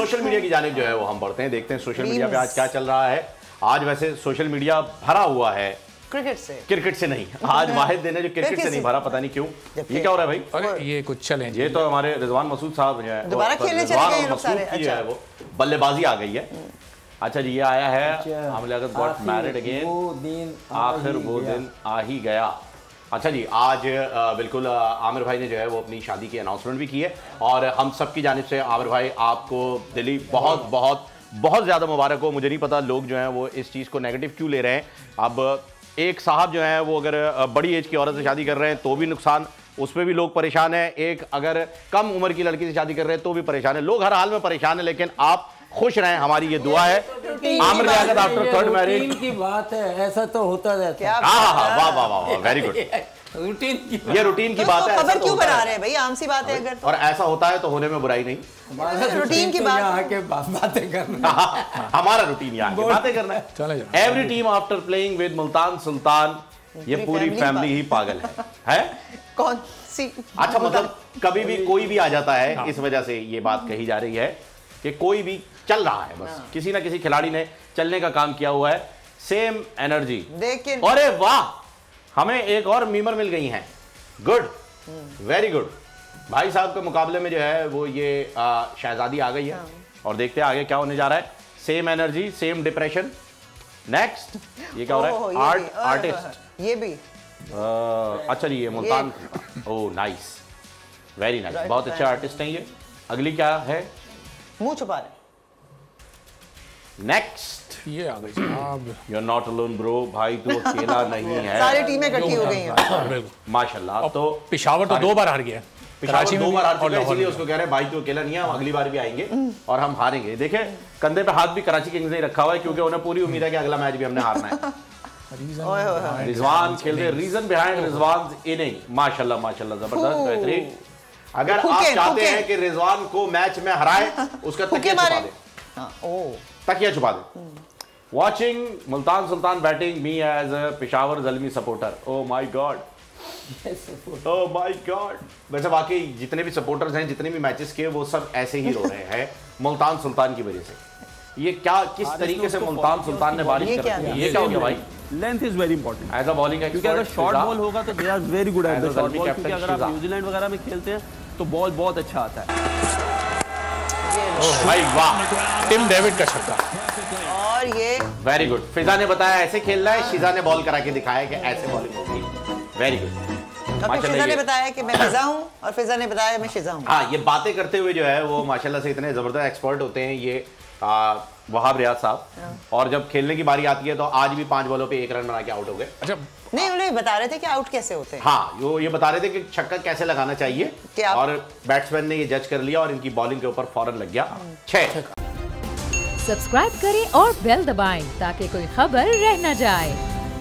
Social media की जानिब जो है वो हम बढ़ते हैं, देखते हैं सोशल मीडिया पे आज क्या चल रहा है। आज वैसे सोशल मीडिया भरा हुआ है क्रिकेट से नहीं, आज वाहिद दिन है जो क्रिकेट से नहीं भरा, पता नहीं क्यों। ये क्या हो रहा है भाई? अरे ये कुछ चैलेंज, ये तो हमारे रिजवान मसूद साहब जो है दोबारा खेलने चले गए लोग सारे। अच्छा है, वो बल्लेबाजी आ गई है। अच्छा जी, ये आया है Aamir Liaquat got married again, आखिर वो दिन आ ही गया। अच्छा जी, आज बिल्कुल आमिर भाई ने जो है वो अपनी शादी की अनाउंसमेंट भी की है और हम सब की जानिब से आमिर भाई आपको दिली बहुत बहुत बहुत ज़्यादा मुबारक हो। मुझे नहीं पता लोग जो हैं वो इस चीज़ को नेगेटिव क्यों ले रहे हैं। अब एक साहब जो हैं वो अगर बड़ी एज की औरत से शादी कर रहे हैं तो भी नुकसान, उस पर भी लोग परेशान हैं। एक अगर कम उम्र की लड़की से शादी कर रहे हैं तो भी परेशान है। लोग हर हाल में परेशान है, लेकिन आप खुश रहें, हमारी ये दुआ है। Aamir Liaquat after third marriage की बात है, ऐसा तो होता रहता है। वाह वाह वाह, वेरी गुड। रूटीन की ये रूटीन की बात है, खबर क्यों बना रहे हैं भाई? आम सी बात है अगर और ऐसा होता है तो होने में बुराई नहीं। रूटीन की बात आके बातें करना, हमारा रूटीन यहाँ के बातें करना है। Every team after playing with Multan Sultan, ये पूरी फैमिली ही पागल है कौन सी? अच्छा, मतलब कभी भी कोई भी आ जाता है, इस वजह से ये बात कही जा रही है कि कोई भी चल रहा है, बस किसी ना किसी खिलाड़ी ने चलने का काम किया हुआ है। सेम एनर्जी, लेकिन अरे वाह, हमें एक और मीमर मिल गई हैं। Good, very good. भाई साहब के मुकाबले में जो है वो ये शहजादी आ गई है और देखते हैं आगे क्या होने जा रहा है। Same energy, same depression. Next, ये क्या हो रहा है? आर्टिस्ट, ये भी अच्छा जी, ये Multan, oh nice, very nice, बहुत अच्छे आर्टिस्ट हैं ये। अगली क्या है? मुंह छुपा रहे। नेक्स्ट, ये आ गई साहब। You are not alone bro, भाई तू अकेला नहीं है, सारी टीमें इकट्ठी हो गई हैं माशाल्लाह। तो पेशावर तो 2 बार हार गया, कराची में 2 बार हार चुका है, इसलिए उसको कह रहे हैं भाई तू अकेला नहीं है, हम अगली बार भी आएंगे और हम हारेंगे। देखें, कंधे पे हाथ भी कराची किंग्स ने रखा हुआ है क्योंकि उन्हें पूरी उम्मीद है कि अगला मैच भी हमने हारना है। रिजवान खेल रहे, रीजन बिहाइंड रिजवान इनिंग, माशाल्लाह माशाल्लाह, जबरदस्त, बेहतरीन। अगर आप चाहते हैं कि रिजवान को मैच में हराए, उसका तकिया छुपा दे, तकिया छुपा दे। Watching Multan Sultan batting me as a Peshawar Zalmi supporter, oh my god, oh my god. वैसे वाकई जितने भी सपोर्टर्स हैं, जितने भी मैचेस के, वो सब ऐसे ही रो रहे हैं मुल्तान सुल्तान की वजह से। ये क्या, किस तरीके से मुल्तान सुल्तान ने बारिश कर दी है? ये क्या हो गया भाई? Length is very important as a bowling expert, क्योंकि अगर शॉर्ट बॉल होगा तो they are very good at the short ball, क्योंकि अगर आप न्यूजीलैंड वगैरह में खेलते हैं तो बॉल बहुत अच्छा आता है। भाई वाह, टिम डेविड का छक्का, और ये वेरी गुड। फिजा ने बताया ऐसे खेलना है, शिजा ने बॉल करा के दिखाया कि ऐसे बॉलिंग होगी, वेरी गुड। फिजा ने बताया कि मैं फिजा हूं और फिजा ने बताया मैं शिजा हूं। हाँ, ये बातें करते हुए जो है वो माशाल्लाह से इतने जबरदस्त एक्सपर्ट होते हैं ये वहाब रियाज साहब, और जब खेलने की बारी आती है तो आज भी 5 बॉलों पे 1 रन बना के आउट हो गए। अच्छा, नहीं, उन्हें बता रहे थे कि आउट कैसे होते हैं। हाँ, ये बता रहे थे कि छक्का कैसे लगाना चाहिए और बैट्समैन ने ये जज कर लिया और इनकी बॉलिंग के ऊपर फौरन लग गया 6। सब्सक्राइब करें और बेल दबाएं ताकि कोई खबर रह न जाए।